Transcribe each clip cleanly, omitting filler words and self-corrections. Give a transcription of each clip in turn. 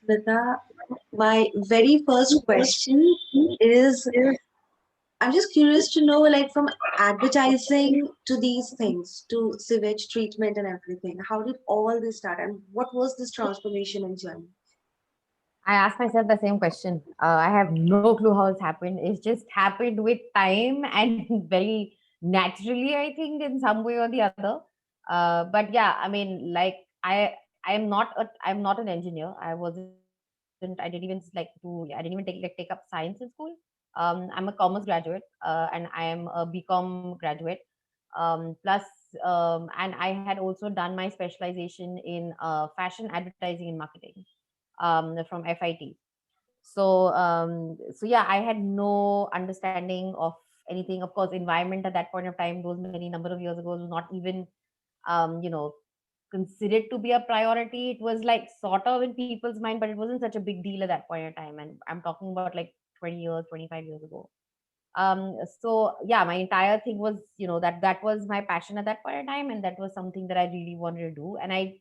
Smita, my very first question is I'm just curious to know, like, from advertising to these things, to sewage treatment and everything, how did all this start and what was this transformation and journey? I asked myself the same question. I have no clue how it's happened. It's just happened with time and very naturally, I think, in some way or the other. But yeah, I mean, like I'm not an engineer. I wasn't. I didn't even take up science in school. I'm a commerce graduate, and I am a BCom graduate. Plus, and I had also done my specialization in fashion advertising and marketing from FIT. So yeah, I had no understanding of anything. Of course, environment at that point of time, those many number of years ago, was not even you know considered to be a priority. It was like sort of in people's mind, but it wasn't such a big deal at that point in time. And I'm talking about like 20 years, 25 years ago. So yeah, my entire thing was, that was my passion at that point in time, and that was something that I really wanted to do, and I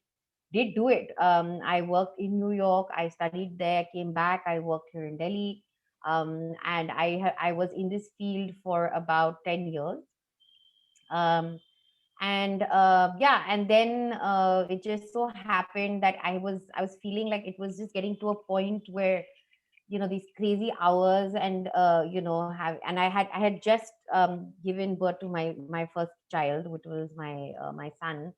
did do it. I worked in New York. I studied there, came back. I worked here in Delhi, and I was in this field for about 10 years. Um, and yeah, and then it just so happened that I was feeling like it was just getting to a point where these crazy hours, and I had just given birth to my first child, which was my son.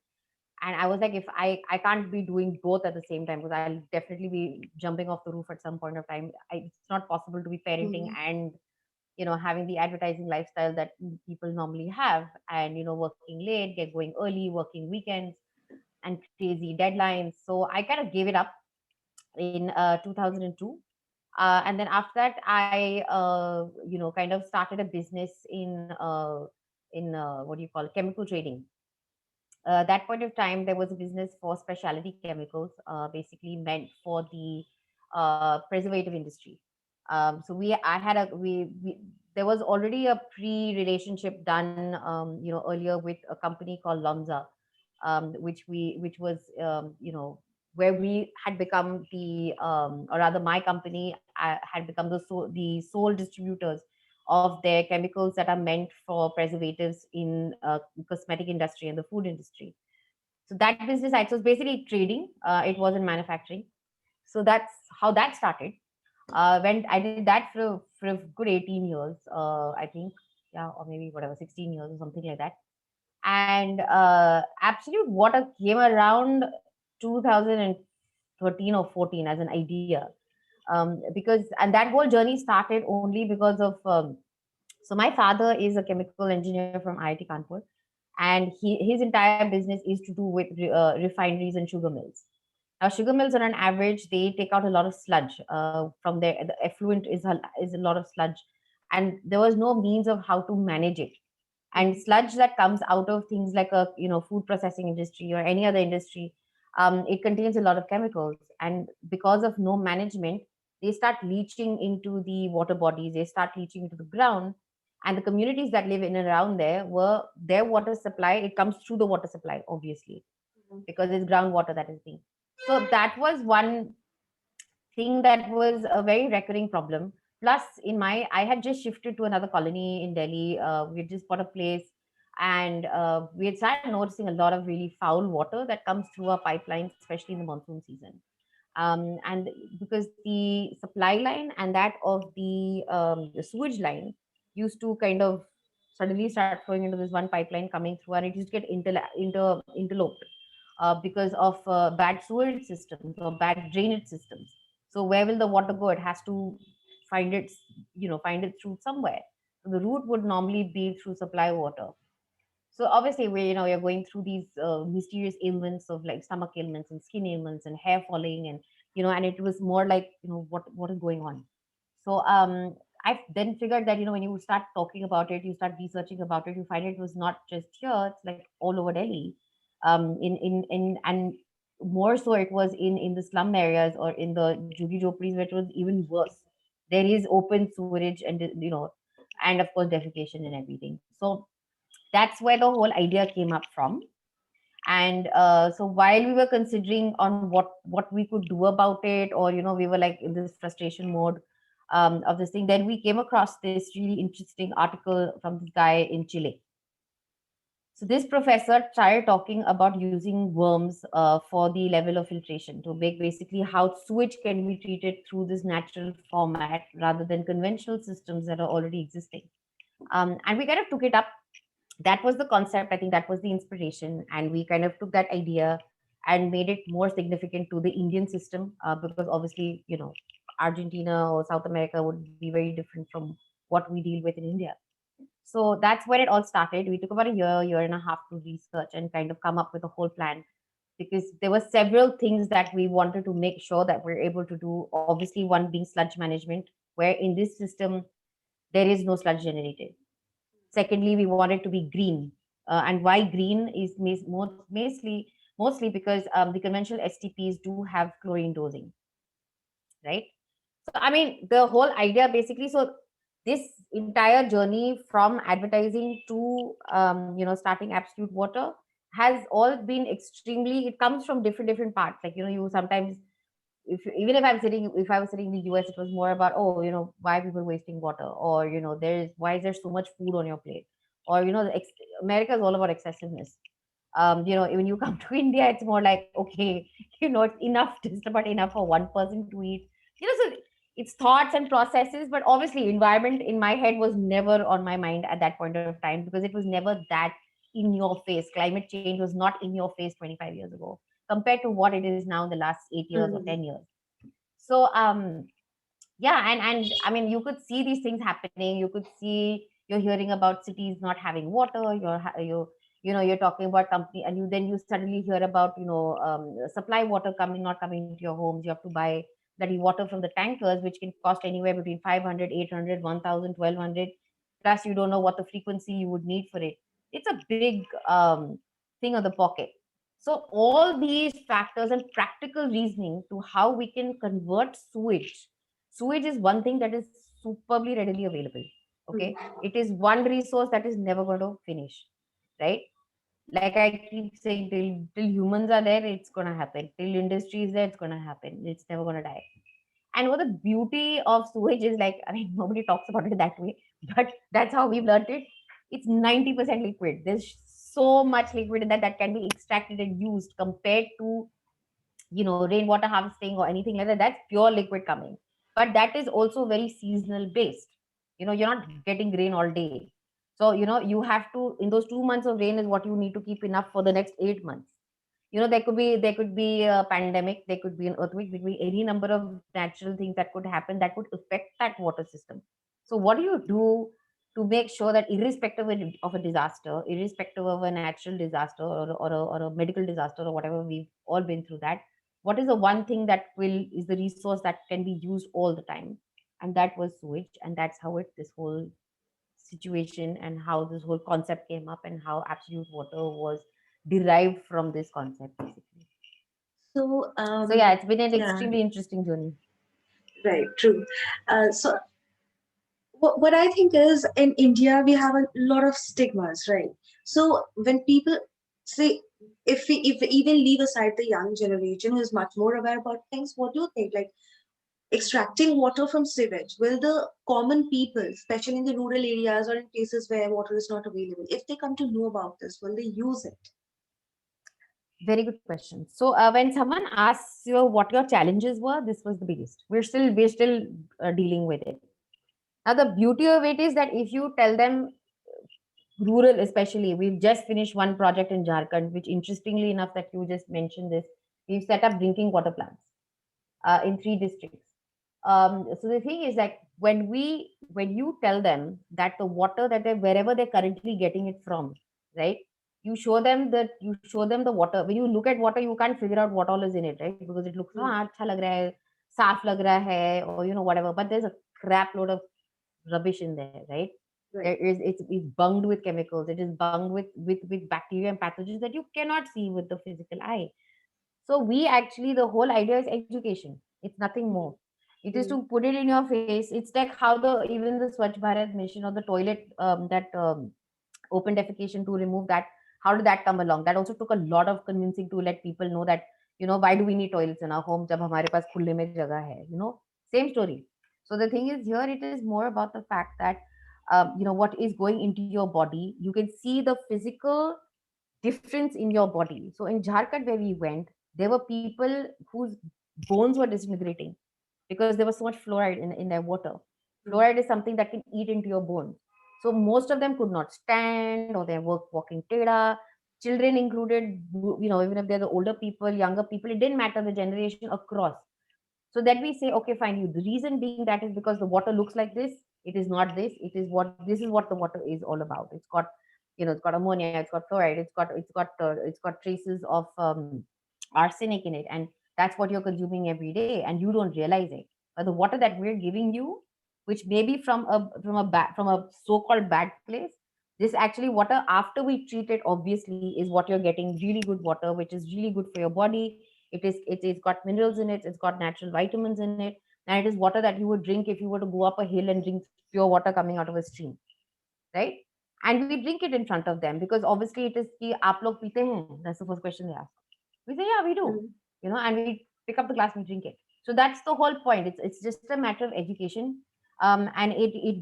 And I was like, if I can't be doing both at the same time, because I'll definitely be jumping off the roof at some point of time. It's not possible to be parenting Mhm. and having the advertising lifestyle that people normally have, and working late, get going early, working weekends, and crazy deadlines. So I kind of gave it up in 2002. And then after that, I kind of started a business in what do you call, chemical trading. That point of time, there was a business for specialty chemicals, basically meant for the preservative industry. So I had there was already a pre-relationship done, earlier with a company called Lonza, which was, where we had become or rather, my company had become the sole distributors of their chemicals that are meant for preservatives in cosmetic industry and the food industry. So that business, it was basically trading. It wasn't manufacturing. So that's how that started. When I did that for a good 18 years, I think, yeah, or maybe whatever, 16 years or something like that. And Absolute Water came around 2013 or 14 as an idea, and that whole journey started only because of so my father is a chemical engineer from IIT Kanpur, and his entire business is to do with refineries and sugar mills. Now, sugar mills, on an average, they take out a lot of sludge from there. The effluent is a lot of sludge, and there was no means of how to manage it. And Mhm. sludge that comes out of things like a food processing industry or any other industry, it contains a lot of chemicals, and because of no management, they start leaching into the water bodies. They start leaching into the ground, and the communities that live in and around there were their water supply. It comes through the water supply, obviously, Mhm. because it's groundwater that is being. So that was one thing that was a very recurring problem. Plus, I had just shifted to another colony in Delhi. We had just bought a place, and we had started noticing a lot of really foul water that comes through our pipelines, especially in the monsoon season. And because the supply line and that of the sewage line used to kind of suddenly start flowing into this one pipeline coming through, and it used to get interloped because of bad sewage systems or bad drainage systems. So where will the water go? It has to find it through somewhere. So the route would normally be through supply water. So obviously, we're going through these mysterious ailments of like stomach ailments and skin ailments and hair falling, and and it was more like, what is going on. So I then figured that when you start talking about it, you start researching about it, you find it was not just here; it's like all over Delhi, in and more so it was in the slum areas or in the jhuggi jhopadis, where it was even worse. There is open sewerage, and and of course defecation and everything. So that's where the whole idea came up from. And so while we were considering on what we could do about it, or we were like in this frustration mode of this thing, then we came across this really interesting article from this guy in Chile. So this professor started talking about using worms for the level of filtration to make basically how sewage can be treated through this natural format rather than conventional systems that are already existing. And we kind of took it up. That was the concept. I think that was the inspiration, and we kind of took that idea and made it more significant to the Indian system, because obviously, Argentina or South America would be very different from what we deal with in India. So that's where it all started. We took about a year and a half to research and kind of come up with a whole plan, because there were several things that we wanted to make sure that we're able to do. Obviously, one being sludge management, where in this system there is no sludge generated. Secondly, we want it to be green. And why green is mostly because the conventional STPs do have chlorine dosing, right? So, I mean, the whole idea basically, so this entire journey from advertising to, starting Absolute Water has all been extremely, it comes from different parts. Like, you sometimes, even if I was sitting in the US, it was more about, oh, why people wasting water, or why is there so much food on your plate, or America is all about excessiveness. When you come to India, it's more like, okay, it's enough, just about enough for one person to eat. So it's thoughts and processes, but obviously environment in my head was never on my mind at that point of time, because it was never that in your face. Climate change was not in your face 25 years ago compared to what it is now in the last 8 years or 10 years. So yeah, and I mean, you could see these things happening. You could see, you're hearing about cities not having water. You're talking about company, and then you suddenly hear about supply water not coming to your homes. You have to buy bloody water from the tankers, which can cost anywhere between 500, 800, 1000, 1200. Plus you don't know what the frequency you would need for it. It's a big thing on the pocket. So all these factors and practical reasoning to how we can convert sewage is one thing that is superbly readily available. Okay, it is one resource that is never going to finish, right? Like I keep saying, till humans are there, it's gonna happen. Till industry is there, it's gonna happen. It's never gonna die. And what the beauty of sewage is, like, I mean, nobody talks about it that way, but that's how we've learned it. It's 90% liquid. There's so much liquid in that can be extracted and used, compared to rainwater harvesting or anything like that. That's pure liquid coming, but that is also very seasonal based. You're not getting rain all day. So you have to, in those 2 months of rain is what you need to keep enough for the next 8 months. There could be a pandemic, there could be an earthquake, there could be any number of natural things that could happen that could affect that water system. So what do you do to make sure that, irrespective of a disaster, irrespective of a natural disaster, or a medical disaster, or whatever, we've all been through that, what is the one thing that is the resource that can be used all the time? And that was sewage, and that's how this whole situation and how this whole concept came up, and how Absolute Water was derived from this concept, basically. So yeah, it's been an Yeah, extremely interesting journey. right, true. So what I think is, in India we have a lot of stigmas, right? So when people say, if we even leave aside the young generation who is much more aware about things, what do you think? Like, extracting water from sewage, will the common people, especially in the rural areas or in places where water is not available, if they come to know about this, will they use it? Very good question. So when someone asks you what your challenges were, this was the biggest. We're still dealing with it. Now the beauty of it is that if you tell them, rural especially, we've just finished one project in Jharkhand, which, interestingly enough, that you just mentioned this, we've set up drinking water plants in 3 districts. So the thing is, like, when you tell them that the water that wherever they're currently getting it from, right? You show them the water. When you look at water, you can't figure out what all is in it, right? Because it looks, acha lag raha hai, saaf lag raha hai, or whatever. But there's a crap load of rubbish in there, right? Right. It's bunged with chemicals. It is bunged with bacteria and pathogens that you cannot see with the physical eye. So we actually, the whole idea is education. It's nothing more. It is to put it in your face. It's like how even the Swachh Bharat mission, or the toilet, that open defecation, to remove that, How did that come along? That also took a lot of convincing to let people know that, why do we need toilets in our home jab hamare paas khulle mein jagah hai, same story. So the thing is, here it is more about the fact that, what is going into your body. You can see the physical difference in your body. So in Jharkhand, where we went, there were people whose bones were disintegrating because there was so much fluoride in their water. Mm. Fluoride is something that can eat into your bones. So most of them could not stand, or they're walking teda. Children included, even if they're the older people, younger people, it didn't matter the generation across. So that we say, okay, fine. You. The reason being that is because the water looks like this. It is not this. It is what this is what the water is all about. It's got, it's got ammonia. It's got fluoride. It's got traces of arsenic in it, and that's what you're consuming every day, and you don't realize it. But the water that we're giving you, which may be from a so-called bad place, this actually water after we treat it obviously is what you're getting, really good water, which is really good for your body. It is got minerals in it, it's got natural vitamins in it, and it is water that you would drink if you were to go up a hill and drink pure water coming out of a stream, right? And we drink it in front of them because obviously it is ki aap log peete hain. That's the first question they ask. We say, yeah, we do, Mm. and we pick up the glass and drink it. So that's the whole point. It's just a matter of education. And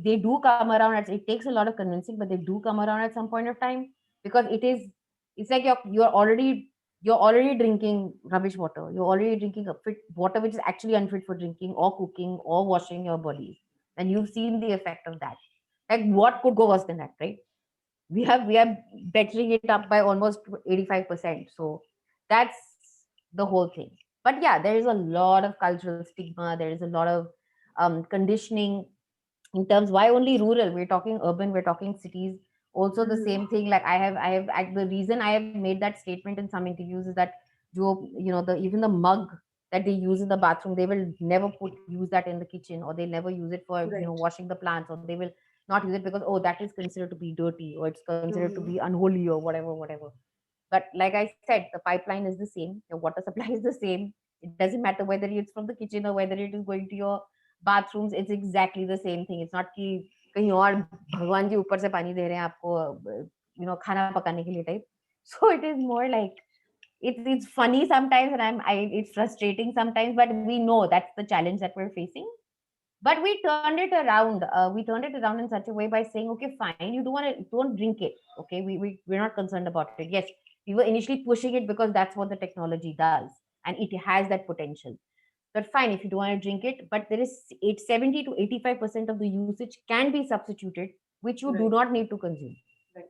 they do come around. It takes a lot of convincing, but they do come around at some point of time, because it's like you're already drinking rubbish water. You're already drinking a fit water which is actually unfit for drinking or cooking or washing your body. And you've seen the effect of that. Like, what could go worse than that, right? We are bettering it up by almost 85%. So that's the whole thing. But yeah, there is a lot of cultural stigma. There is a lot of conditioning in terms, why only rural? We're talking urban, we're talking cities. Also the Mm. same thing, like the reason I have made that statement in some interviews is that the even the mug that they use in the bathroom, they will never use that in the kitchen, or they'll never use it for Right. washing the plants, or they will not use it because, oh, that is considered to be dirty, or it's considered to be Mm. unholy, or whatever. But like I said, the pipeline is the same, the water supply is the same. It doesn't matter whether it's from the kitchen or whether it is going to your bathrooms. It's exactly the same thing. It's not कि कहीं और भगवान जी ऊपर से पानी दे रहे हैं आपको खाना पकाने के लिए type. So it is more like, it's funny sometimes, and it's frustrating sometimes, but we know that's the challenge that we're facing. But we turned it around. We turned it around in such a way by saying, okay, fine, you don't drink it. Okay, we're not concerned about it. Yes, we were initially pushing it because that's what the technology does, and it has that potential. But fine, if you don't want to drink it, but there is 70 to 85% of the usage can be substituted, which you do Right. not need to consume. Right.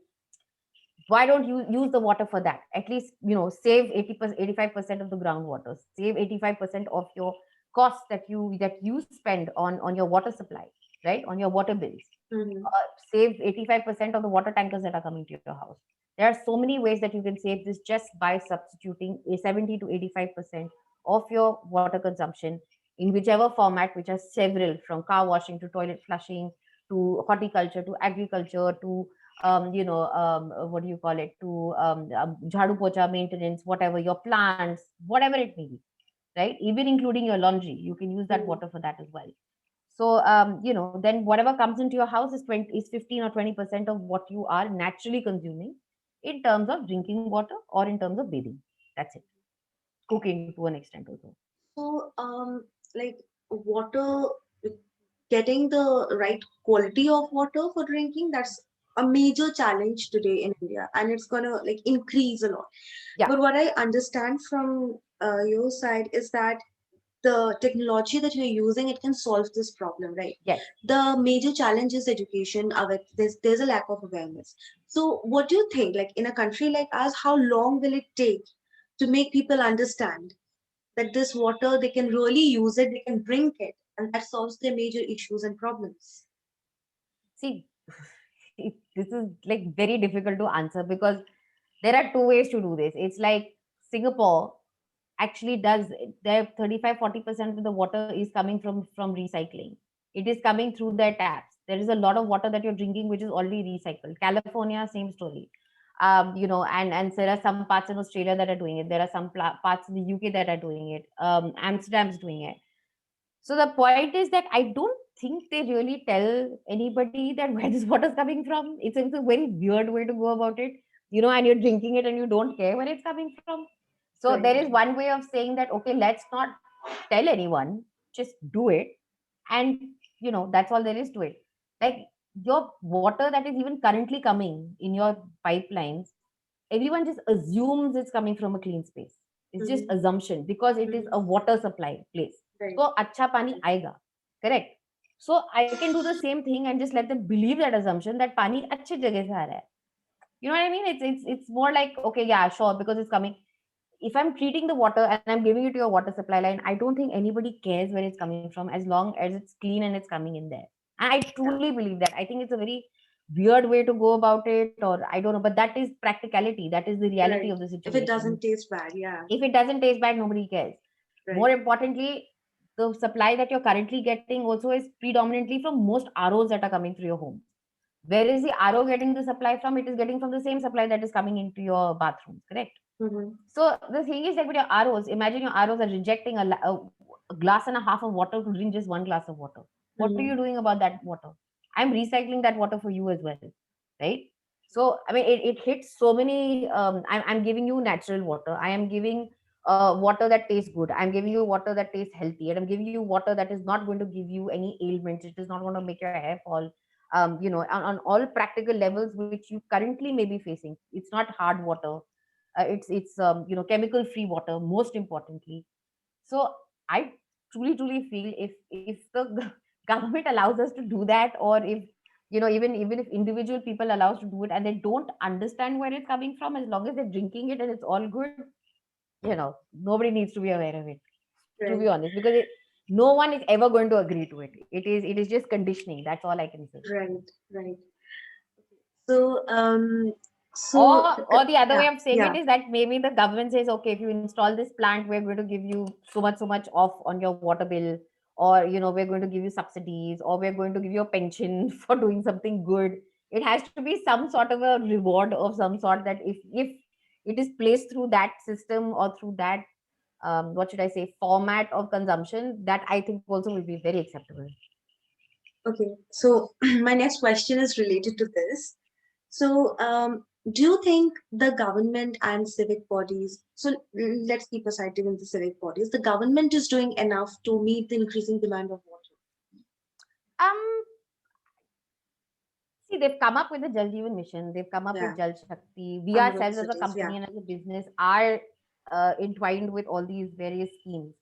Why don't you use the water for that? At least, save 80%, 85% of the groundwater, save 85% of your costs that you spend on your water supply, right? On your water bills. Mm. Save 85% of the water tankers that are coming to your house. There are so many ways that you can save this just by substituting a 70 to 85% of your water consumption in whichever format, which are several, from car washing to toilet flushing to horticulture to agriculture to what do you call it, to jhadu pocha maintenance, whatever, your plants, whatever it may be, right? Even including your laundry, you can use that Mm. water for that as well. So then whatever comes into your house is 15 or 20% of what you are naturally consuming in terms of drinking water or in terms of bathing. That's it. Cooking to an extent also. So, like water, getting the right quality of water for drinking, that's a major challenge today in India, and it's gonna like increase a lot. Yeah. But what I understand from your side is that the technology that you're using, it can solve this problem, right? Yes. The major challenge is education. There's a lack of awareness. So, what do you think? Like in a country like us, how long will it take to make people understand that this water they can really use it, they can drink it, and that solves their major issues and problems? See, this is like very difficult to answer because there are two ways to do this. It's like Singapore actually does, their 35-40% of the water is coming from recycling. It is coming through their taps. There is a lot of water that you're drinking which is already recycled. California, same story. And there are some parts in Australia that are doing it. There are some parts in the UK that are doing it. Amsterdam's doing it. So the point is that I don't think they really tell anybody that where this water is coming from. It's a very weird way to go about it. and you're drinking it and you don't care where it's coming from. So there is Right. one way of saying that, okay, let's not tell anyone, just do it. And that's all there is to it. Like, your water that is even currently coming in your pipelines, everyone just assumes it's coming from a clean space. It's just Mm-hmm. assumption because it is a Mm-hmm. water supply place. Right. So acha pani aega, correct? So I can do the same thing and just let them believe that assumption that pani अच्छे जगह से आ रहा है. You know what I mean? It's more like, okay, yeah, sure, because it's coming. If I'm treating the water and I'm giving it to your water supply line, I don't think anybody cares where it's coming from as long as it's clean and it's coming in there. And I Yeah. truly believe that. I think it's a very weird way to go about it, or I don't know, but that is practicality. That is the reality Right. of the If it situation. doesn't taste bad, yeah. If it doesn't taste bad, nobody cares. More Right. importantly, the supply that you're currently getting also is predominantly from most ROs that are coming through your home. Where is the RO getting the supply from? It is getting from the same supply that is coming into your bathrooms, correct? Mm-hmm. So the thing is, like, with your ROs, imagine your ROs are rejecting a glass and a half of water to drink just one glass of water. What are Mm-hmm. you doing about that water? I'm recycling that water for you as well, right? So I mean, it hits so many. I'm giving you natural water. I am giving water that tastes good. I'm giving you water that tastes healthy, and I'm giving you water that is not going to give you any ailments. It is not going to make your hair fall. On all practical levels which you currently may be facing. It's not hard water. It's chemical free water, most importantly. So I truly feel, if the government allows us to do that, or if even if individual people allows to do it and they don't understand where it's coming from, as long as they're drinking it and it's all good, nobody needs to be aware of it, to be Right. honest, because no one is ever going to agree to it. It is just conditioning. That's all I can say. Right. Right. So, or so, or the other yeah, way of saying yeah. it is that maybe the government says, okay, if you install this plant, we're going to give you so much off on your water bill, or we're going to give you subsidies, or we're going to give you a pension for doing something good. It has to be some sort of a reward of some sort, that if it is placed through that system or through that, what should I say, format of consumption, that I think also will be very acceptable. Okay. So, my next question is related to this. So, do you think the government and civic bodies, so let's keep aside even the civic bodies, the government is doing enough to meet the increasing demand of water? um See, they've come up with the Jal Jeevan mission. They've come up with Yeah, Jal Shakti. We Amrit ourselves, as a cities, yeah. company and as a business, are entwined with all these various schemes.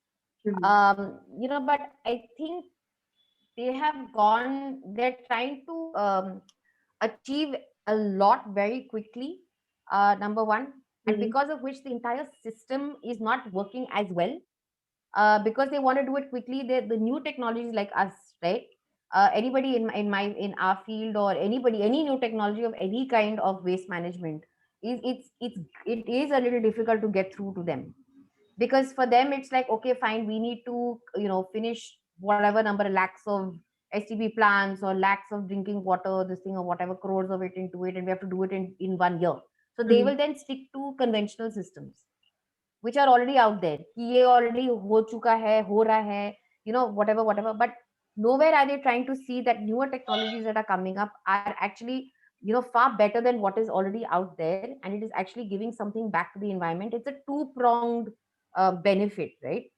Hmm. But I think they have gone. They're trying to achieve a lot very quickly. Number one, and Hmm. because of which the entire system is not working as well, because they want to do it quickly. The new technologies like us, right? Anybody in our field, or anybody, any new technology of any kind of waste management, it is a little difficult to get through to them, because for them it's like, okay, fine, we need to finish whatever number lakhs of STP plants or lakhs of drinking water, this thing, or whatever crores of it into it, and we have to do it in 1 year. So they Hmm. will then stick to conventional systems which are already out there, कि ये already हो चुका है, हो रहा है, whatever. But nowhere are they trying to see that newer technologies that are coming up are actually far better than what is already out there, and it is actually giving something back to the environment. It's a two pronged benefit, right?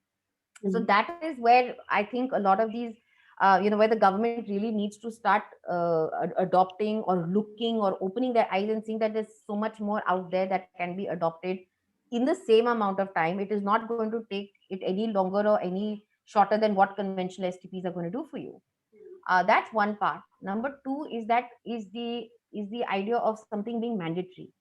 So Hmm. that is where I think a lot of these where the government really needs to start adopting, or looking, or opening their eyes and seeing that there's so much more out there that can be adopted in the same amount of time. It is not going to take it any longer or any shorter than what conventional STPs are going to do for you. That's one part. Number two is that is the idea of something being mandatory,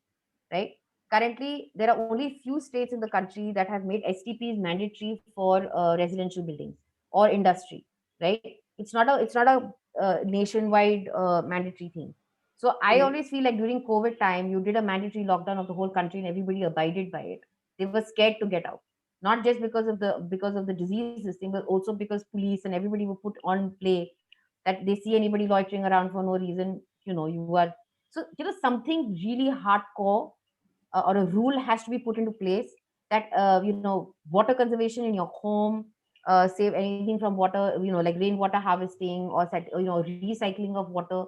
right? Currently, there are only few states in the country that have made STPs mandatory for residential buildings or industry, right? It's not a nationwide mandatory thing. So I Right. always feel like during COVID time, you did a mandatory lockdown of the whole country and everybody abided by it. They were scared to get out, not just because of the disease thing, but also because police and everybody were put on play, that they see anybody loitering around for no reason. You are, so something really hardcore, or a rule has to be put into place, that water conservation in your home, save anything from water, like rainwater harvesting, or recycling of water,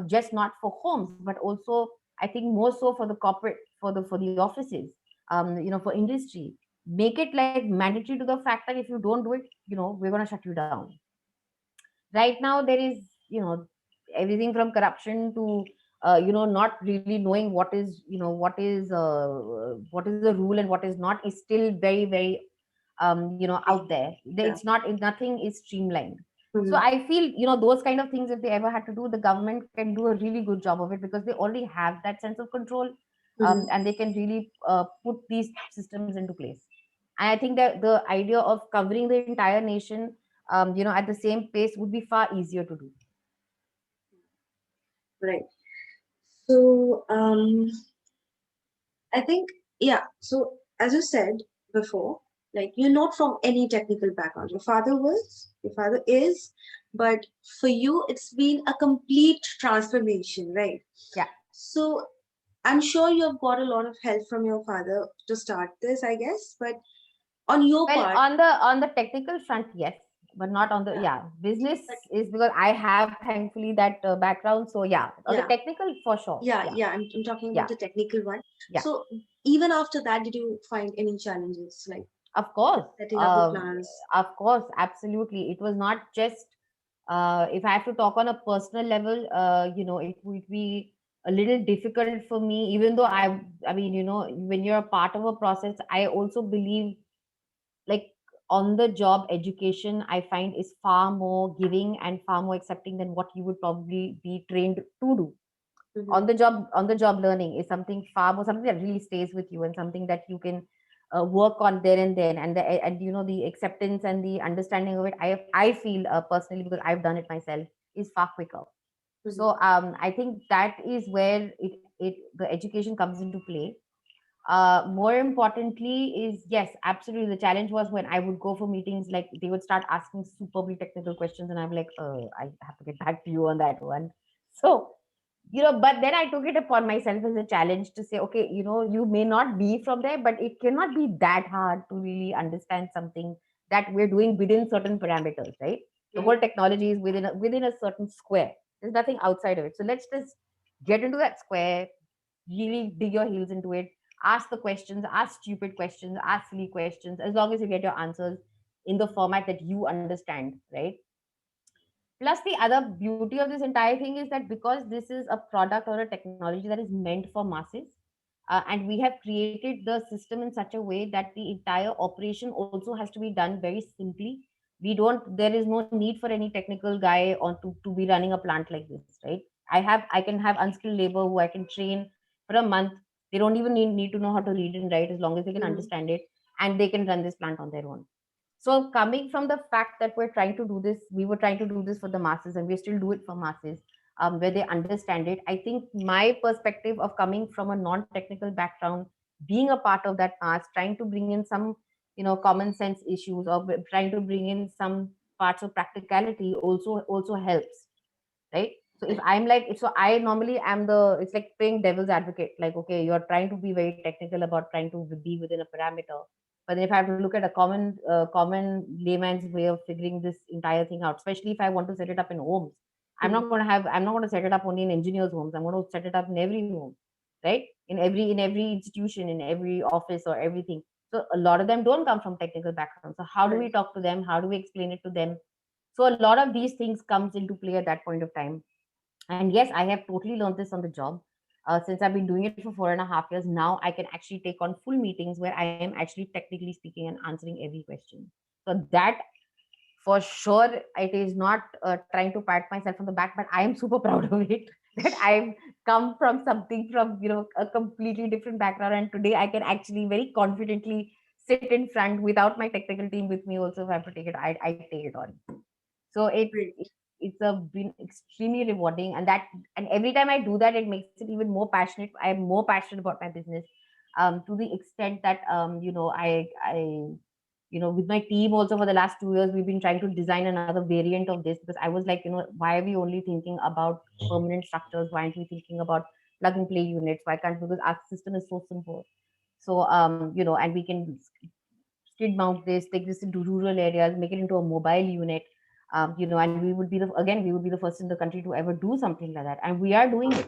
just not for homes, but also I think more so for the corporate, for the offices, for industry, make it like mandatory to the fact that if you don't do it, we're going to shut you down. Right now there is, everything from corruption to not really knowing what is the rule and what is not, is still very, very out there. Yeah. It's not, nothing is streamlined. So Mhm. I feel, those kind of things, if they ever had to do, the government can do a really good job of it, because they already have that sense of control, Mhm. and they can really put these systems into place. And I think that the idea of covering the entire nation, at the same pace, would be far easier to do. Right. So, I think, yeah. So, as you said before, like you're not from any technical background. Your father was, your father is, but for you, it's been a complete transformation, right? Yeah. So, I'm sure you've got a lot of help from your father to start this, I guess. But on your Well, part, on the technical front, yes, but not on the, yeah, yeah, business but is, because I have thankfully that background. So yeah, on the yeah, technical, for sure. yeah, Yeah, yeah. I'm talking yeah, about the technical one. yeah. So, even after that, did you find any challenges like Of course, setting up the plans? absolutely. It was not just, if I have to talk on a personal level, it would be a little difficult for me, even though I mean, when you're a part of a process, I also believe, like, on the job education, I find, is far more giving and far more accepting than what you would probably be trained to do. Mm-hmm. On the job learning is something far more, something that really stays with you, and something that you can work on there and then, and the acceptance and the understanding of it, I feel, personally, because I've done it myself, is far quicker. Mm-hmm. So I think that is where the education comes into play. More importantly is, yes, absolutely, the challenge was when I would go for meetings, like they would start asking superbly technical questions, and I'm like, I have to get back to you on that one. So, but then I took it upon myself as a challenge to say, okay, you may not be from there, but it cannot be that hard to really understand something that we're doing within certain parameters, right? The Right. whole technology is within a certain square. There's nothing outside of it. So let's just get into that square, really dig your heels into it, ask the questions, ask stupid questions, ask silly questions, as long as you get your answers in the format that you understand, right? Plus, the other beauty of this entire thing is that because this is a product or a technology that is meant for masses, and we have created the system in such a way that the entire operation also has to be done very simply. There is no need for any technical guy to be running a plant like this, right? I can have unskilled labor who I can train for a month. They don't even need to know how to read and write, as long as they can Mm-hmm. understand it, and they can run this plant on their own. So coming from the fact that we were trying to do this for the masses, and we still do it for masses, where they understand it. I think my perspective of coming from a non-technical background, being a part of that mass, trying to bring in some, common sense issues, or trying to bring in some parts of practicality, also helps, right? So if I'm like, so I normally am it's like playing devil's advocate, like, okay, you're trying to be very technical about trying to be within a parameter, but then if I have to look at a common layman's way of figuring this entire thing out, especially if I want to set it up in homes, I'm not going to set it up only in engineers homes, I'm going to set it up in every home, right? In every institution, in every office or everything. So a lot of them don't come from technical backgrounds, so how do Right. we talk to them, how do we explain it to them? So a lot of these things comes into play at that point of time. And yes, I have totally learned this on the job. Since I've been doing it for 4.5 years now, I can actually take on full meetings where I am actually technically speaking and answering every question. So that, for sure, it is not trying to pat myself on the back, but I am super proud of it, that I've come from something, from a completely different background, and today I can actually very confidently sit in front without my technical team with me. Also, if I have to take it, I take it on. So Great. it's been extremely rewarding, and every time I do that, it makes it even more passionate. I am more passionate about my business, to the extent that, with my team also, for the last 2 years, we've been trying to design another variant of this, because I was like, why are we only thinking about permanent structures? Why aren't we thinking about plug and play units? Why can't, because our system is so simple. So and we can skid mount this, take this into rural areas, make it into a mobile unit. And we would be the first in the country to ever do something like that, and we are doing it.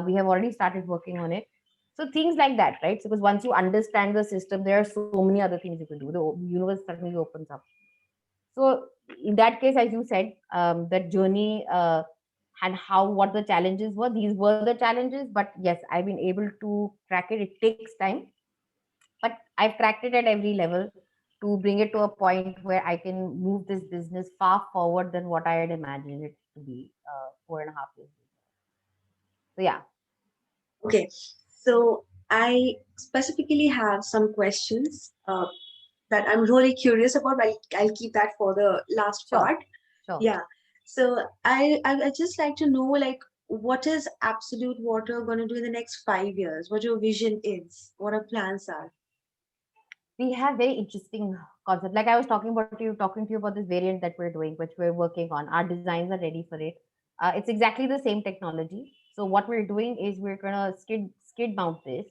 We have already started working on it. So things like that, right? Because once you understand the system, there are so many other things you can do. The universe suddenly opens up. So in that case, as you said, that journey and how what the challenges were, these were the challenges. But yes, I've been able to crack it. It takes time, but I've cracked it at every level to bring it to a point where I can move this business far forward than what I had imagined it to be 4.5 years ago. So yeah, Okay, so I specifically have some questions that I'm really curious about. I'll keep that for the last sure, part. sure. Yeah. So I just like to know, like, what is Absolute Water going to do in the next 5 years? What your vision is? What our plans are? We have very interesting concept. Like I was talking to you about this variant that we're doing, which we're working on. Our designs are ready for it. It's exactly the same technology. So what we're doing is we're gonna skid mount this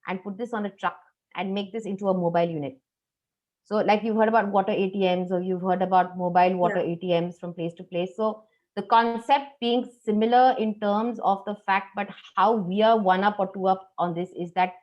and put this on a truck and make this into a mobile unit. So, like you've heard about water ATMs or you've heard about mobile water Yeah. ATMs from place to place. So, the concept being similar in terms of the fact, but how we are one up or two up on this is that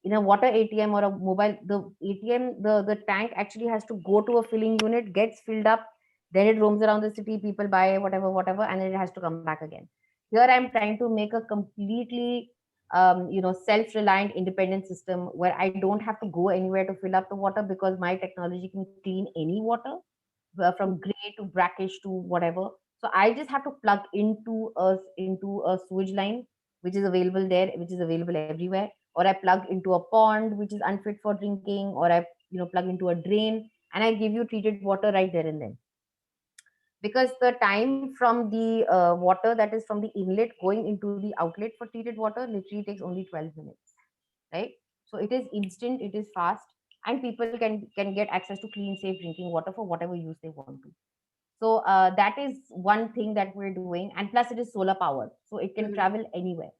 in a water ATM or a mobile, the ATM, the tank actually has to go to a filling unit, gets filled up, then it roams around the city, people buy whatever, and then it has to come back again. Here I'm trying to make a completely self-reliant independent system where I don't have to go anywhere to fill up the water because my technology can clean any water from gray to brackish to whatever. So I just have to plug into a sewage line, which is available there, which is available everywhere, or I plug into a pond which is unfit for drinking, or I plug into a drain, and I give you treated water right there and then. Because the time from the water that is from the inlet going into the outlet for treated water literally takes only 12 minutes, right? So it is instant, it is fast, and people can get access to clean, safe drinking water for whatever use they want to. So that is one thing that we're doing, and plus it is solar powered, so it can Mhm. travel anywhere.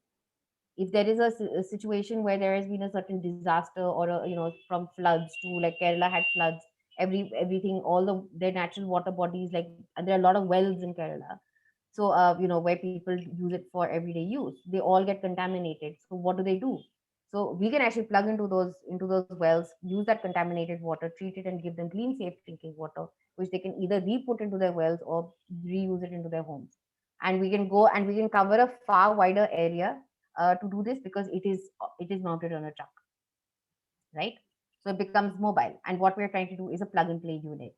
If there is a situation where there has been a certain disaster or from floods to, like Kerala had floods, everything, all their natural water bodies, like, and there are a lot of wells in Kerala. So where people use it for everyday use, they all get contaminated. So what do they do? So we can actually plug into those wells, use that contaminated water, treat it, and give them clean, safe drinking water, which they can either re-put into their wells or reuse it into their homes. And we can go and we can cover a far wider area to do this, because it is mounted on a truck, right? So it becomes mobile, and what we're trying to do is a plug and play unit.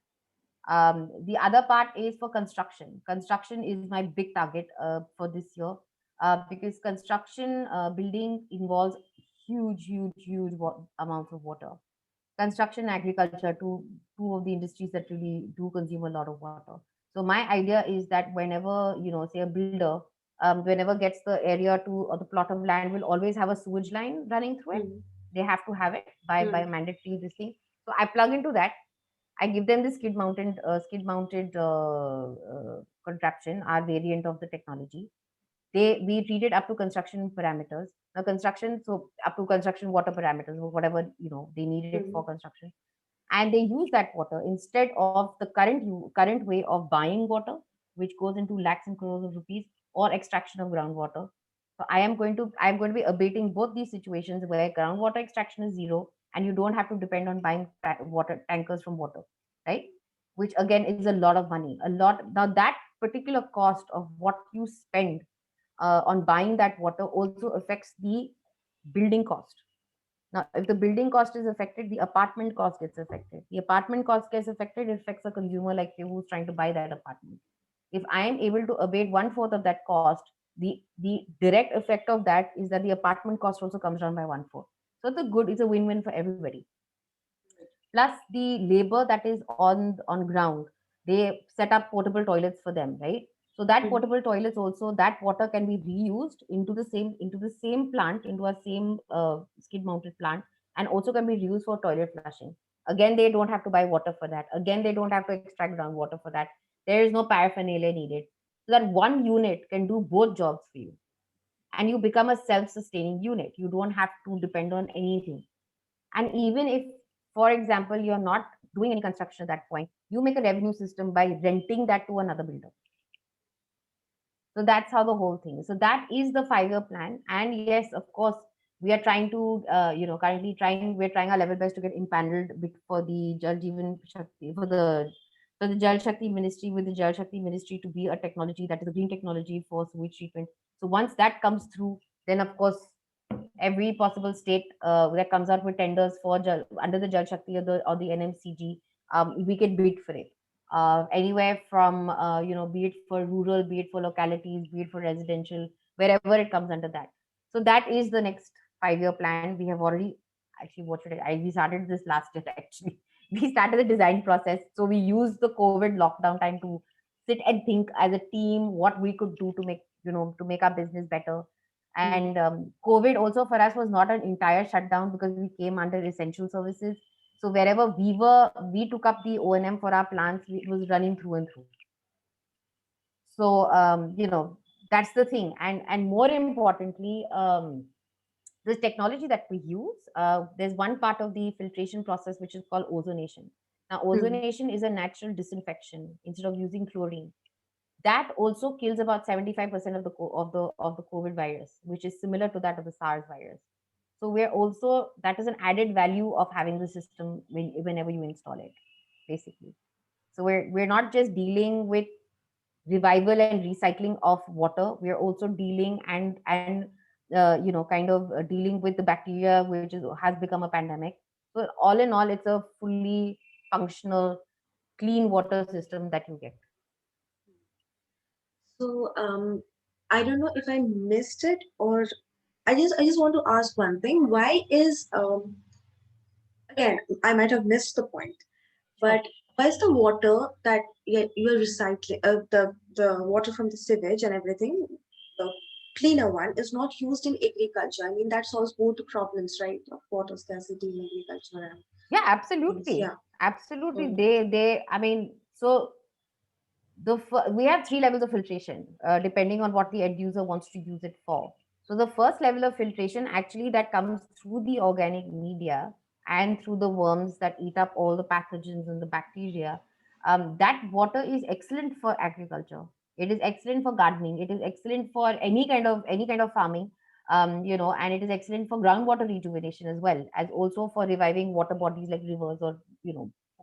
The other part is for construction. Construction is my big target for this year, because construction building involves huge amounts of water. Construction and agriculture, two of the industries that really do consume a lot of water. So my idea is that whenever, say a builder, whenever gets the area to or the plot of land, will always have a sewage line running through it. Mhm. They have to have it by Mhm. mandatory this thing. So I plug into that. I give them the skid mounted contraption, our variant of the technology. We treat it up to construction parameters. Now construction, so up to construction water parameters, or whatever they need it for Mhm. construction, and they use that water instead of the current way of buying water, which goes into lakhs and crores of rupees, or extraction of groundwater. So I'm going to be abating both these situations where groundwater extraction is zero, and you don't have to depend on buying water tankers from water, right? Which again is a lot of money, a lot. Now that particular cost of what you spend on buying that water also affects the building cost. Now, if the building cost is affected, the apartment cost gets affected. The apartment cost gets affected, it affects a consumer like you who's trying to buy that apartment. If I am able to abate one fourth of that cost, the direct effect of that is that the apartment cost also comes down by one fourth. So it's a win-win for everybody. Plus the labor that is on ground, they set up portable toilets for them, right? So that Mhm. portable toilets also, that water can be reused into the same plant, into a same skid mounted plant, and also can be reused for toilet flushing. Again, they don't have to buy water for that. Again, they don't have to extract groundwater for that. There is no paraphernalia needed. So that one unit can do both jobs for you, and you become a self-sustaining unit. You don't have to depend on anything. And even if, for example, you're not doing any construction at that point, you make a revenue system by renting that to another builder. So that's how the whole thing. So that is the 5 year plan. And yes, of course, we are trying to, currently we're trying our level best to get impaneled for the Jal Jeevan Shakti, for the Jal Shakti Ministry, with the Jal Shakti Ministry, to be a technology that is a green technology for sewage treatment. So once that comes through, then of course every possible state that comes out with tenders for under the Jal Shakti or the NMCG, we can bid for it. Anywhere from be it for rural, be it for localities, be it for residential, wherever it comes under that. So that is the next 5 year plan. We have already actually what should we started this last year actually. We started the design process. So we used the COVID lockdown time to sit and think as a team what we could do to make our business better. And COVID also for us was not an entire shutdown, because we came under essential services. So wherever we took up the O&M for our plants. It was running through and through. So that's the thing. And more importantly, this technology that we use, there's one part of the filtration process which is called ozonation. Now, ozonation is a natural disinfection instead of using chlorine. That also kills about 75% of the COVID virus, which is similar to that of the SARS virus. So we're also, that is an added value of having the system whenever you install it, basically. So we're not just dealing with revival and recycling of water. We are also dealing and kind of dealing with the bacteria, which has become a pandemic. So all in all, it's a fully functional, clean water system that you get. So I don't know if I missed it, or I just want to ask one thing. Why is again, I might have missed the point, Sure. but why is the water that you're recycling, the water from the sewage and everything, the cleaner one, is not used in agriculture? I mean, that solves both the problems, right, of water scarcity in agriculture and Yeah, things. absolutely. Yeah. Absolutely. So, They I mean, so we have 3 levels of filtration, depending on what the end user wants to use it for. So the first level of filtration, actually, that comes through the organic media and through the worms that eat up all the pathogens and the bacteria. That water is excellent for agriculture. It is excellent for gardening. It is excellent for any kind of farming. And it is excellent for groundwater rejuvenation, as well as also for reviving water bodies like rivers, or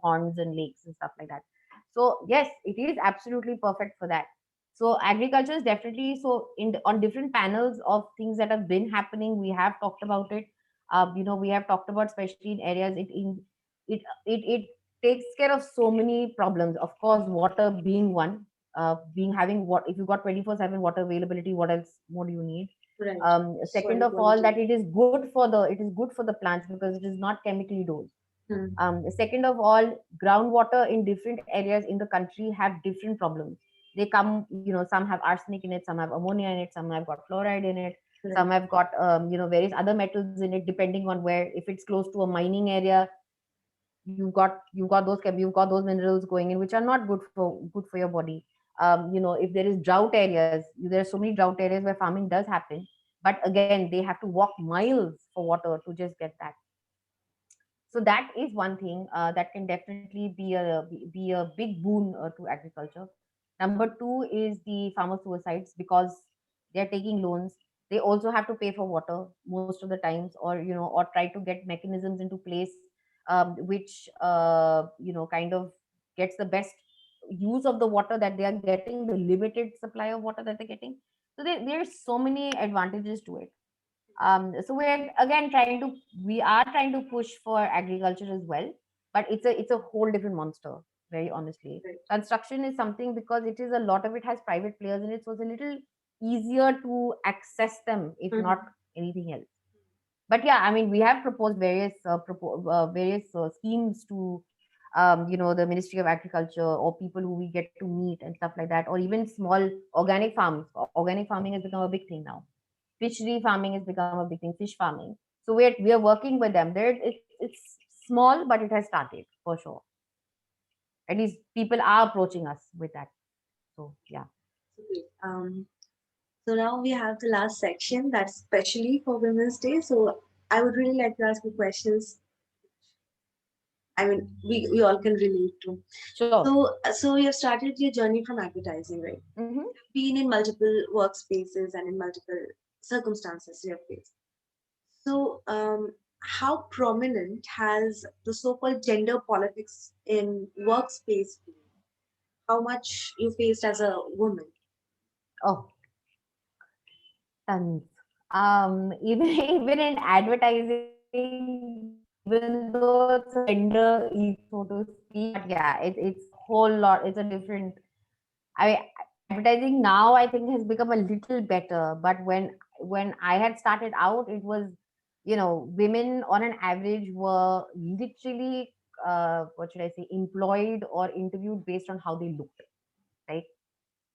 ponds and lakes and stuff like that. So yes, it is absolutely perfect for that. So agriculture is definitely, so on different panels of things that have been happening, we have talked about it. We have talked about, especially in areas, it takes care of so many problems. Of course, water being one, being having what if you got 24/7 water availability, what else more do you need? right. Second Soil of all, that quality. it is good for the plants because it is not chemically dosed. Hmm. Second of all, groundwater in different areas in the country have different problems. They come, some have arsenic in it, some have ammonia in it, some have got fluoride in it, some Right. have got, various other metals in it, depending on where. If it's close to a mining area, you've got those minerals going in, which are not good for your body. If there is drought areas, there are so many drought areas where farming does happen, but again, they have to walk miles for water to just get that. So that is one thing that can definitely be a big boon to agriculture. Number two is the farmer suicides, because they are taking loans. They also have to pay for water most of the times, or try to get mechanisms into place, which kind of gets the best use of the water that they are getting, the limited supply of water that they're getting. So there's so many advantages to it. So we are trying to push for agriculture as well, but it's a whole different monster, very honestly. Right. Construction is something, because it is a lot of it has private players in it, so it's a little easier to access them, if not Mhm. anything else. But yeah, I mean, we have proposed various schemes to the Ministry of Agriculture, or people who we get to meet and stuff like that, or even small organic farms. Organic farming has become a big thing now. Fishery farming has become a big thing, fish farming. So we are working with them. It's small, but it has started for sure. At least people are approaching us with that. So yeah. Okay. So now we have the last section that's specially for Women's Day. So I would really like to ask you questions I mean, we all can relate to. Sure. So you have started your journey from advertising, right? Mm-hmm. Been in multiple workspaces and in multiple circumstances you have faced. So, how prominent has the so-called gender politics in workspace been? How much you faced as a woman? Oh, tons. Even even in advertising, even though it's a gender east, so to speak, but yeah, it's a whole lot. It's a different. I advertising now I think has become a little better, but when I had started out, it was, women on an average were literally what should I say, employed or interviewed based on how they looked, right?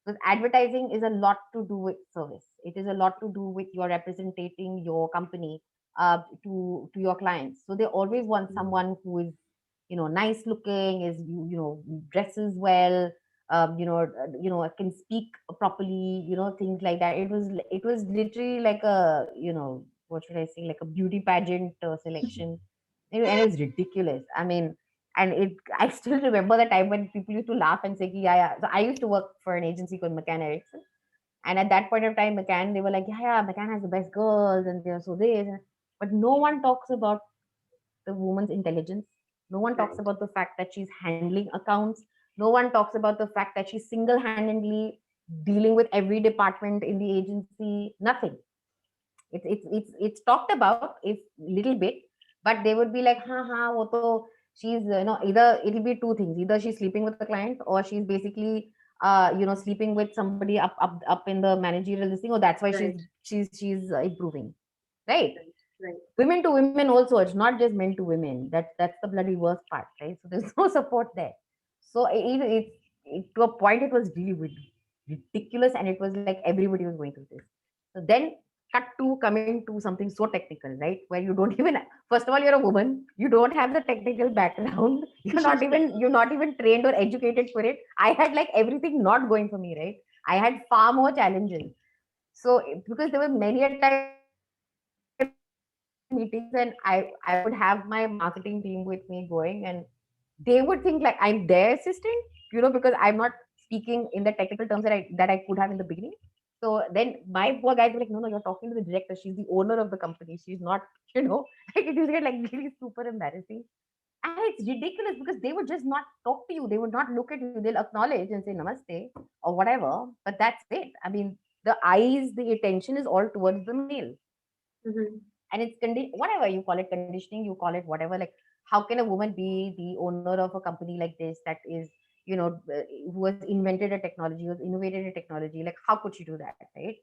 Because advertising is a lot to do with service. It is a lot to do with your representing your company to your clients. So they always want someone who is, nice looking, is dresses well, can speak properly, things like that. It was literally like a, what should I say, like a beauty pageant selection, and it was ridiculous. I mean, and it I still remember the time when people used to laugh and say, yeah, yeah. So I used to work for an agency called McCann Erickson. And at that point of time, McCann, they were like, yeah, yeah, McCann has the best girls and they're so this. But no one talks about the woman's intelligence. No one talks Right. about the fact that she's handling accounts. No one talks about the fact that she's single-handedly dealing with every department in the agency. Nothing. It's talked about if little bit, but they would be like, ha, wo to, she's either it'll be two things: either she's sleeping with the client, or she's basically sleeping with somebody up in the managerial this thing, or that's why she's Right. she's improving, right? Right. Right. Women to women also, it's not just men to women. That's the bloody worst part, right? So there's no support there. So to a point it was really ridiculous, and it was like everybody was going through this. So then cut to coming to something so technical, right, where you don't even, first of all, you're a woman, you don't have the technical background, you're not even trained or educated for it. I had like everything not going for me, right? I had far more challenges. So because there were many a time when I would go to meetings and I would have my marketing team with me going, and they would think like I'm their assistant, because I'm not speaking in the technical terms that I could have in the beginning. So then my poor guys were like, no, no, you're talking to the director. She's the owner of the company. She's not, like it used to get like really super embarrassing. And it's ridiculous because they would just not talk to you. They would not look at you. They'll acknowledge and say namaste or whatever, but that's it. I mean, the eyes, the attention is all towards the male. Mhm. And it's whatever you call it, conditioning, you call it whatever. Like, how can a woman be the owner of a company like this that is, who has invented a technology, who has innovated a technology? Like, how could she do that, right?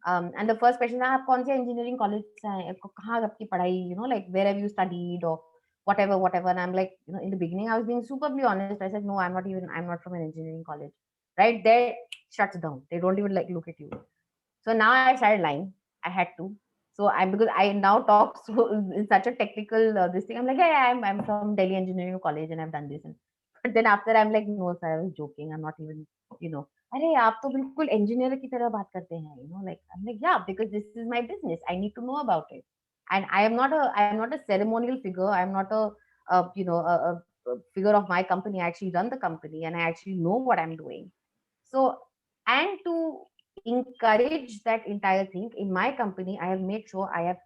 And the first question, आप कौन से engineering college से आए, आपको कहाँ आपकी पढ़ाई, like where have you studied or whatever. And I'm like, in the beginning I was being superbly honest. I said, no, I'm not from an engineering college. Right there, shuts down. They don't even like look at you. So now I started lying. I had to. So I'm, because I now talk so in such a technical this thing. I'm like, yeah, yeah, I'm from Delhi Engineering College and I've done this. And but then after I'm like, no, sir, I was joking. I'm not even, अरे आप तो बिल्कुल engineer की तरह बात करते हैं, like I'm like, yeah, because this is my business. I need to know about it. And I am not a ceremonial figure. I'm not a figure of my company. I actually run the company and I actually know what I'm doing. So, and to encourage that entire thing in my company, I have made sure I have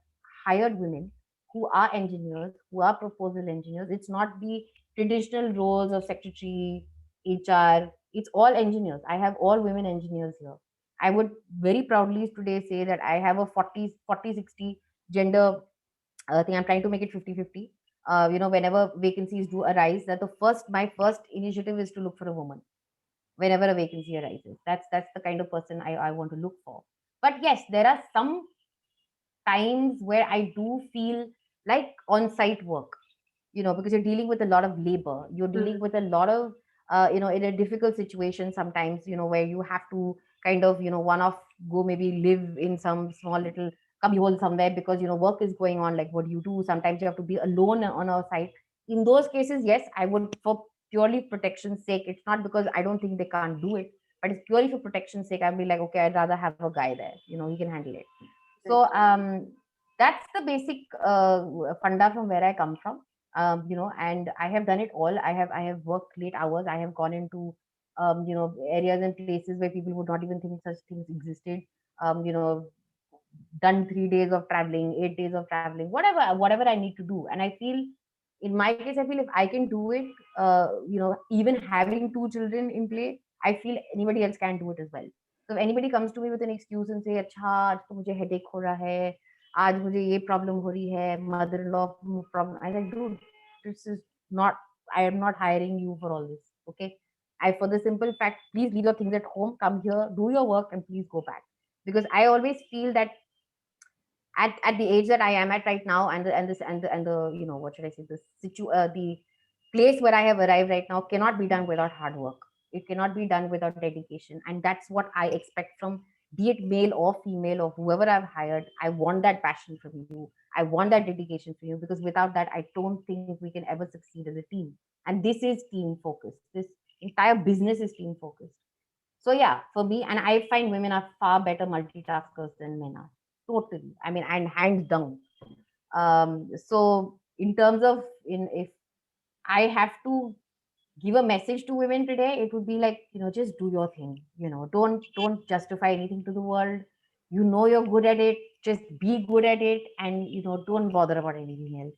hired women who are engineers, who are proposal engineers. It's not the traditional roles of secretary, HR. It's all engineers. I have all women engineers here. I would very proudly today say that I have a 40-60 gender thing. I'm trying to make it 50-50. Whenever vacancies do arise, that my first initiative is to look for a woman whenever a vacancy arises. That's the kind of person I want to look for. But yes, there are some times where I do feel like on-site work, because you're dealing with a lot of labor. You're dealing Mhm. with a lot of, in a difficult situation sometimes, where you have to kind of, one off go maybe live in some small little cubbyhole somewhere because, work is going on. Like, what do you do? Sometimes you have to be alone on a site. In those cases, yes, I would, for purely protection's sake. It's not because I don't think they can't do it, but it's purely for protection's sake. I'd be like, okay, I'd rather have a guy there. He can handle it. Right. So that's the basic funda from where I come from. And I have done it all. I have worked late hours. I have gone into areas and places where people would not even think such things existed. um, you know done 3 days of traveling, 8 days of traveling, whatever I need to do. And I feel, in my case, I feel if I can do it, even having two children in play, I feel anybody else can do it as well. So if anybody comes to me with an excuse and say, अच्छा आज तो मुझे headache हो रहा है, आज मुझे ये problem हो रही है, mother-in-law problem, I like, dude, this is not, I am not hiring you for all this. Okay, I, for the simple fact, please leave your things at home, come here, do your work, and please go back. Because I always feel that at the age that I am at right now, and the what should I say, the place where I have arrived right now cannot be done without hard work. It cannot be done without dedication, and that's what I expect from, be it male or female or whoever I've hired. I want that passion from you. I want that dedication from you, because without that, I don't think we can ever succeed as a team. And this is team focused. This entire business is team focused. So yeah, for me, and I find women are far better multitaskers than men are. Totally. I mean, and hands down. So in terms of, in if I have to give a message to women today, it would be like, just do your thing. Don't justify anything to the world. You're good at it. Just be good at it, and don't bother about anything else.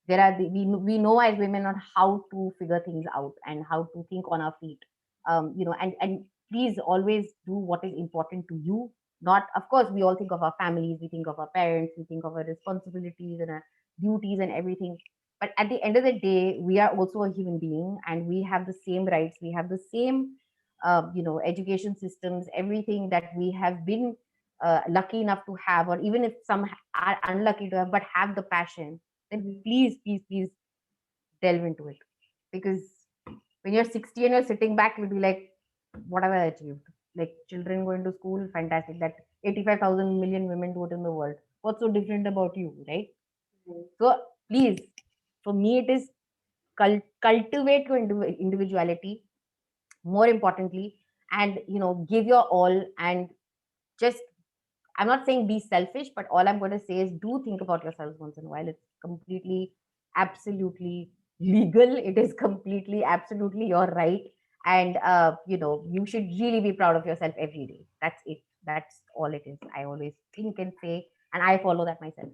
We know as women on how to figure things out and how to think on our feet. And please always do what is important to you. Not, of course, we all think of our families, we think of our parents, we think of our responsibilities and our duties and everything. But at the end of the day, we are also a human being, and we have the same rights, we have the same education systems, everything that we have been lucky enough to have, or even if some are unlucky to have but have the passion, then please delve into it. Because when you're 60 and you're sitting back, you'll be like, what have I achieved? Like, children going to school, fantastic. That 85,000 million women do it in the world. What's so different about you, right? So please, for me, it is cultivate your individuality, more importantly, and give your all. And just, I'm not saying be selfish, but all I'm going to say is, do think about yourselves once in a while. It's completely, absolutely legal. It is completely, absolutely your right. And, you should really be proud of yourself every day. That's it. That's all it is. I always think and say, and I follow that myself.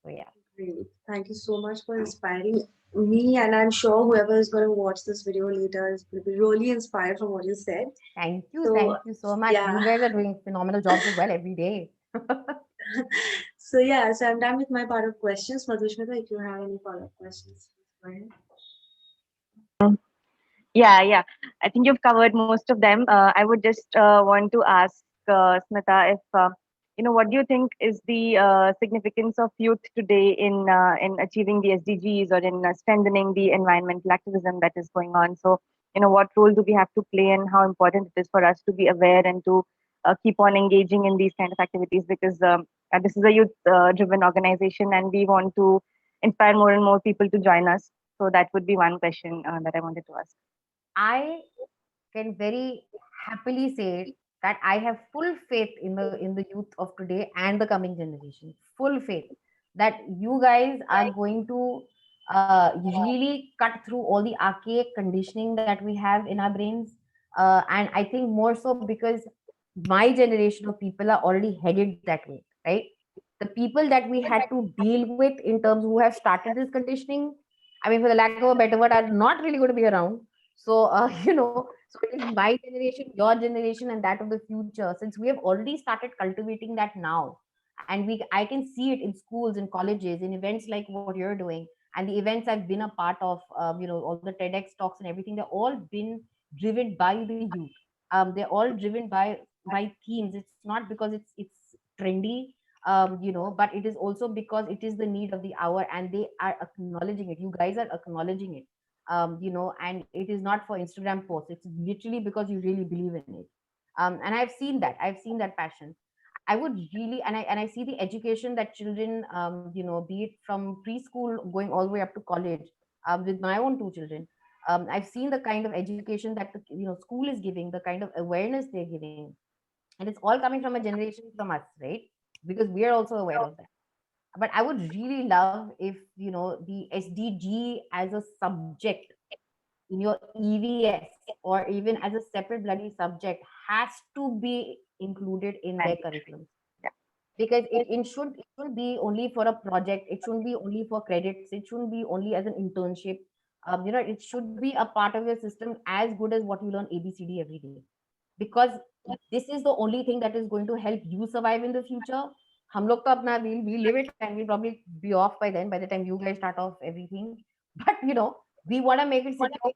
So, yeah. Great. Thank you so much for inspiring me, and I'm sure whoever is going to watch this video later is going to be really inspired from what you said. Thank you. So, Thank you so much. You yeah. guys are doing phenomenal jobs as well every day. So, yeah, so I'm done with my part of questions. Madhusmita, if you have any follow-up questions, go ahead. Yeah, yeah. I think you've covered most of them. I would just want to ask Smita if what do you think is the significance of youth today in achieving the SDGs or in strengthening the environmental activism that is going on? So, what role do we have to play, and how important it is for us to be aware and to keep on engaging in these kind of activities, because this is a youth-driven organization, and we want to inspire more and more people to join us. So that would be one question that I wanted to ask. I can very happily say that I have full faith in the youth of today and the coming generation. Full faith that you guys are going to really cut through all the archaic conditioning that we have in our brains. And I think more so because my generation of people are already headed that way, right? The people that we had to deal with in terms who have started this conditioning, I mean, for the lack of a better word, are not really going to be around. So, so it is my generation, your generation, and that of the future. Since we have already started cultivating that now, and I can see it in schools, in colleges, in events like what you're doing, and the events I've been a part of, all the TEDx talks and everything. They're all been driven by the youth. They're all driven by themes. It's not because it's trendy, but it is also because it is the need of the hour, and they are acknowledging it. You guys are acknowledging it, and it is not for Instagram posts. It's literally because you really believe in it. And I've seen that passion. I would really, and I see the education that children, be it from preschool going all the way up to college, with my own two children. I've seen the kind of education that the school is giving, the kind of awareness they're giving, and it's all coming from a generation from us, right? Because we are also aware of that. But I would really love if, the SDG as a subject in your EVS, or even as a separate bloody subject, has to be included in their Mandatory. curriculum. Yeah. Because it should be only for a project, it shouldn't be only for credits, it shouldn't be only as an internship. It should be a part of your system as good as what you learn ABCD every day, because this is the only thing that is going to help you survive in the future. हम लोग तो अपना we live it and we'll probably be off by then, by the time you guys start off everything. But we want to make it secure.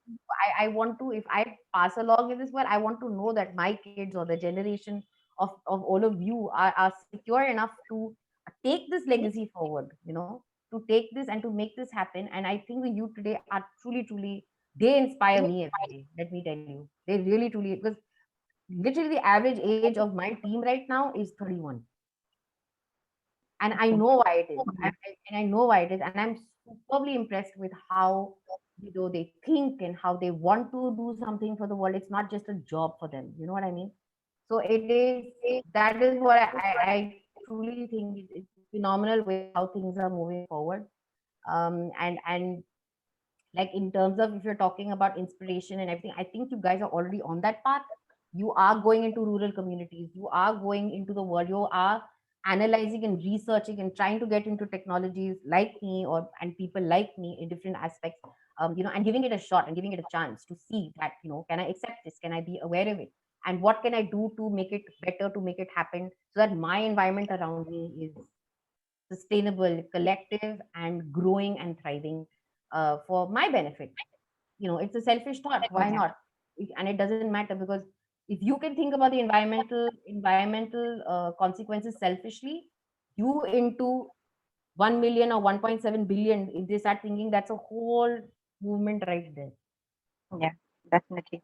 I want to, if I pass along in this world, I want to know that my kids or the generation of all of you are secure enough to take this legacy forward, to take this and to make this happen. And I think the youth today are truly, truly, they inspire me every day. Let me tell you, they really, truly, because literally the average age of my team right now is 31. And I Okay. know why it is. And I know why it is. And I'm superbly impressed with how they think and how they want to do something for the world. It's not just a job for them. You know what I mean? So it is, that is what I truly think it's phenomenal with how things are moving forward. And like, in terms of, if you're talking about inspiration and everything, I think you guys are already on that path. You are going into rural communities, you are going into the world, you are analyzing and researching and trying to get into technologies like me, or and people like me in different aspects, and giving it a shot and giving it a chance to see that, can I accept this, can I be aware of it, and what can I do to make it better, to make it happen, so that my environment around me is sustainable, collective, and growing and thriving, for my benefit. It's a selfish thought. Why Yeah. not? And it doesn't matter, because if you can think about the environmental consequences selfishly, you into 1 million or 1.7 billion, if they start thinking, that's a whole movement right there. Yeah, definitely.